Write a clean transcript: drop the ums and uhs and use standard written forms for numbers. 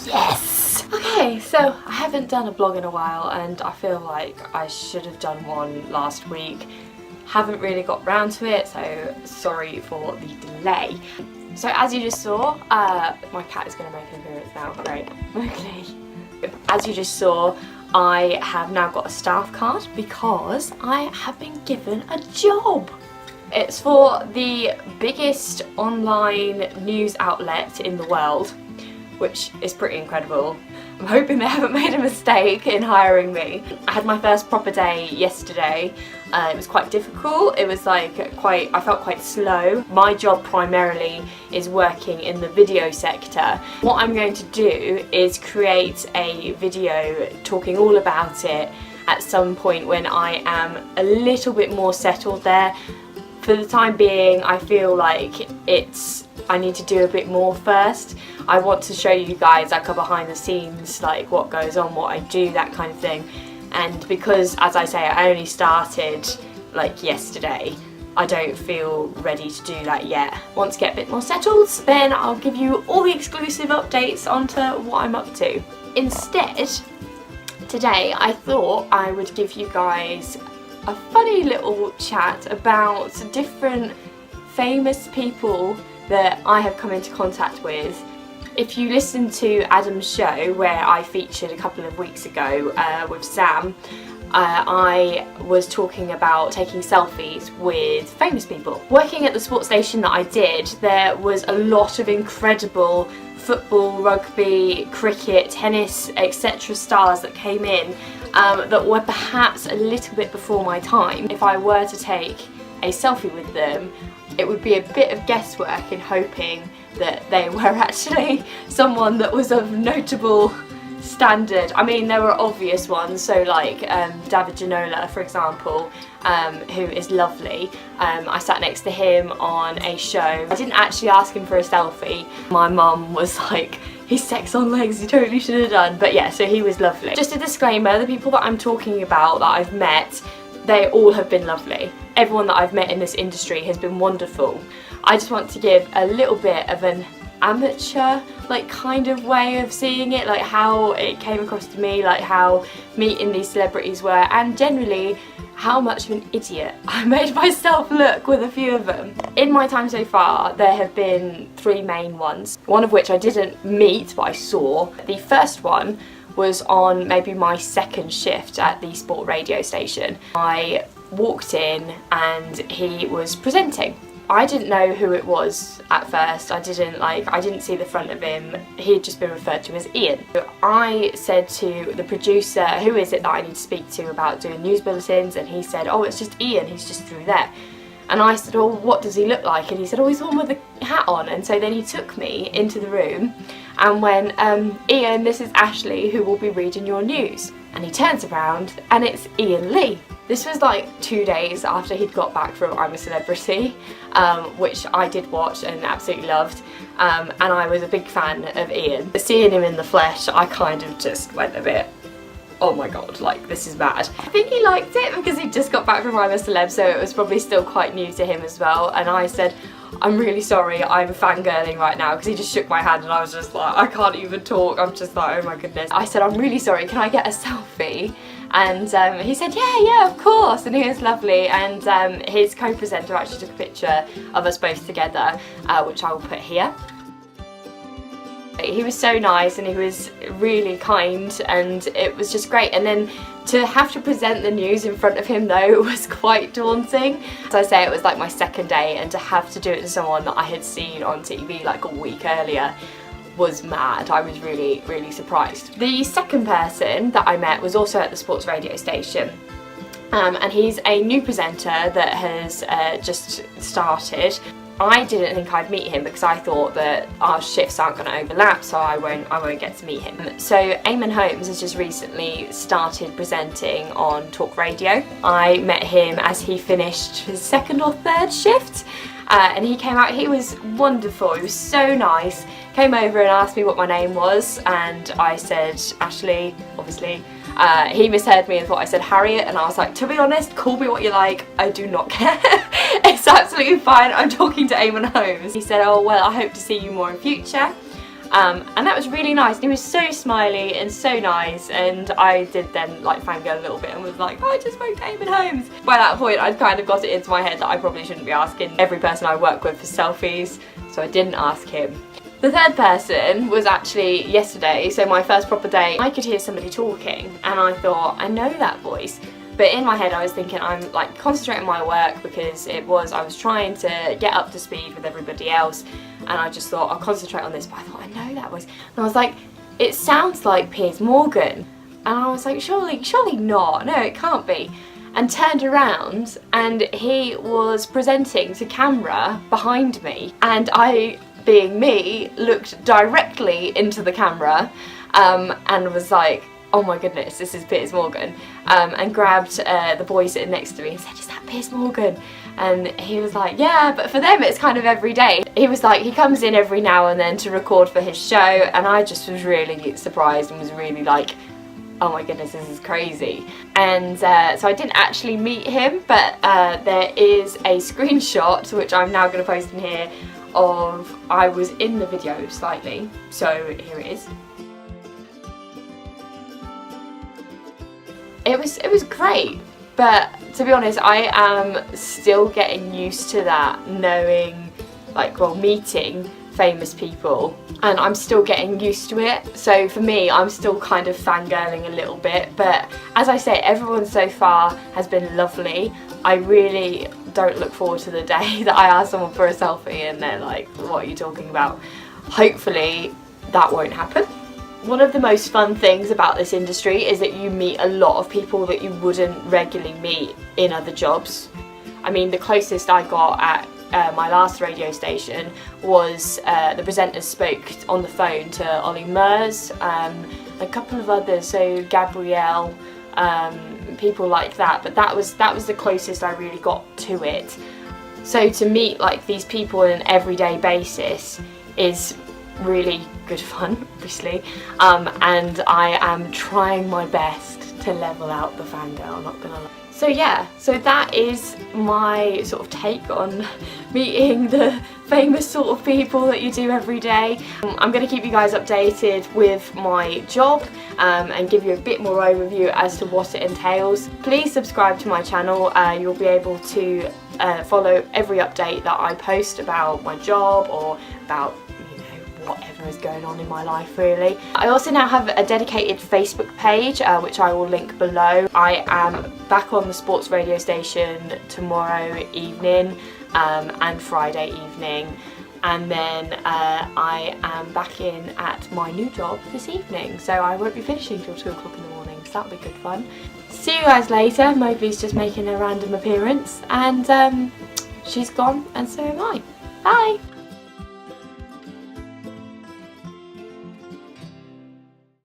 Yes! Okay, so I haven't done a vlog in a while and I feel like I should have done one last week. Haven't really got round to it, so sorry for the delay. So as you just saw, my cat is going to make an appearance now, great. Okay. As you just saw, I have now got a staff card because I have been given a job. It's for the biggest online news outlet in the world, which is pretty incredible. I'm hoping they haven't made a mistake in hiring me. I had my first proper day yesterday. It was quite difficult. It was like I felt quite slow. My job primarily is working in the video sector. What I'm going to do is create a video talking all about it at some point when I am a little bit more settled there. For the time being, I feel like I need to do a bit more first. I want to show you guys like a behind the scenes, like what goes on, what I do, that kind of thing. And because, as I say, I only started like yesterday, I don't feel ready to do that yet. Once I get a bit more settled, then I'll give you all the exclusive updates onto what I'm up to. Instead, today I thought I would give you guys a funny little chat about different famous people that I have come into contact with. If you listen to Adam's show, where I featured a couple of weeks ago with Sam, I was talking about taking selfies with famous people. Working at the sports station that I did, there was a lot of incredible football, rugby, cricket, tennis, etc. stars that came in that were perhaps a little bit before my time. If I were to take a selfie with them, it would be a bit of guesswork in hoping that they were actually someone that was of notable standard. I mean, there were obvious ones, so like David Ginola, for example, who is lovely. I sat next to him on a show. I didn't actually ask him for a selfie. My mum was like, he's sex on legs, you totally should have done. But yeah, so he was lovely. Just a disclaimer, the people that I'm talking about that I've met, they all have been lovely. Everyone that I've met in this industry has been wonderful. I just want to give a little bit of an amateur like kind of way of seeing it, like how it came across to me, like how meeting these celebrities were, and generally how much of an idiot I made myself look with a few of them. In my time so far, there have been three main ones, one of which I didn't meet but I saw. The first one was on maybe my second shift at the sport radio station. I walked in and he was presenting. I didn't know who it was at first. I didn't see the front of him. He had just been referred to as Iain. So I said to the producer, who is it that I need to speak to about doing news bulletins? And he said, oh, it's just Iain, he's just through there. And I said, oh, what does he look like? And he said, oh, he's the one with the hat on. And so then he took me into the room and went, Iain, this is Ashleigh, who will be reading your news. And he turns around and it's Iain Lee. This was like 2 days after he'd got back from I'm a Celebrity, which I did watch and absolutely loved, and I was a big fan of Iain. But seeing him in the flesh, I kind of just went a bit, oh my god, like this is mad. I think he liked it because he just got back from I'm a Celeb, so it was probably still quite new to him as well, and I said, I'm really sorry, I'm fangirling right now, because he just shook my hand and I was just like, I can't even talk, I'm just like, oh my goodness. I said, I'm really sorry, can I get a selfie? And he said, yeah, of course, and he was lovely, and his co-presenter actually took a picture of us both together, which I will put here. He was so nice and he was really kind and it was just great, and then to have to present the news in front of him though was quite daunting. As I say, it was like my second day, and to have to do it to someone that I had seen on TV like a week earlier was mad. I was really, really surprised. The second person that I met was also at the sports radio station, and he's a new presenter that has just started. I didn't think I'd meet him because I thought that our shifts aren't going to overlap, so I won't get to meet him. So Eamonn Holmes has just recently started presenting on talk radio. I met him as he finished his second or third shift, and he came out. He was wonderful. He was so nice. Came over and asked me what my name was, and I said Ashleigh, obviously. He misheard me and thought I said Harriet, and I was like, to be honest, call me what you like, I do not care. It's That's absolutely fine. I'm talking to Eamonn Holmes. He said, oh well, I hope to see you more in future. And that was really nice. He was so smiley and so nice, and I did then like fangirl a little bit and was like, oh, I just spoke to Eamonn Holmes. By that point I'd kind of got it into my head that I probably shouldn't be asking every person I work with for selfies, so I didn't ask him. The third person was actually yesterday, so my first proper day. I could hear somebody talking and I thought, I know that voice. But in my head I was thinking I'm like concentrating on my work because I was trying to get up to speed with everybody else, and I just thought I'll concentrate on this, but I thought I know that voice. And I was like, it sounds like Piers Morgan. And I was like, surely not, no it can't be. And turned around and he was presenting to camera behind me, and I, being me, looked directly into the camera and was like, oh my goodness, this is Piers Morgan, and grabbed the boy sitting next to me and said, is that Piers Morgan? And he was like, yeah, but for them it's kind of every day. He was like, he comes in every now and then to record for his show, and I just was really surprised and was really like, oh my goodness, this is crazy. And so I didn't actually meet him, but there is a screenshot, which I'm now going to post in here, of I was in the video slightly, so here it is. It was great, but to be honest I am still getting used to that, knowing, like, well, meeting famous people, and I'm still getting used to it. So for me, I'm still kind of fangirling a little bit, but as I say, everyone so far has been lovely. I really don't look forward to the day that I ask someone for a selfie and they're like, what are you talking about? Hopefully that won't happen. One of the most fun things about this industry is that you meet a lot of people that you wouldn't regularly meet in other jobs. I mean, the closest I got at my last radio station was the presenters spoke on the phone to Ollie Murs, a couple of others, so Gabrielle, people like that, but that was the closest I really got to it. So to meet like these people on an everyday basis is really good fun, obviously, and I am trying my best to level out the fangirl, not gonna lie. So yeah, so that is my sort of take on meeting the famous sort of people that you do every day. I'm going to keep you guys updated with my job and give you a bit more overview as to what it entails. Please subscribe to my channel. You'll be able to follow every update that I post about my job or about whatever is going on in my life, really. I also now have a dedicated Facebook page which I will link below. I am back on the sports radio station tomorrow evening and Friday evening, and then I am back in at my new job this evening, so I won't be finishing till 2 o'clock in the morning, so that'll be good fun. See you guys later. Moby's just making a random appearance, and she's gone and so am I. Bye!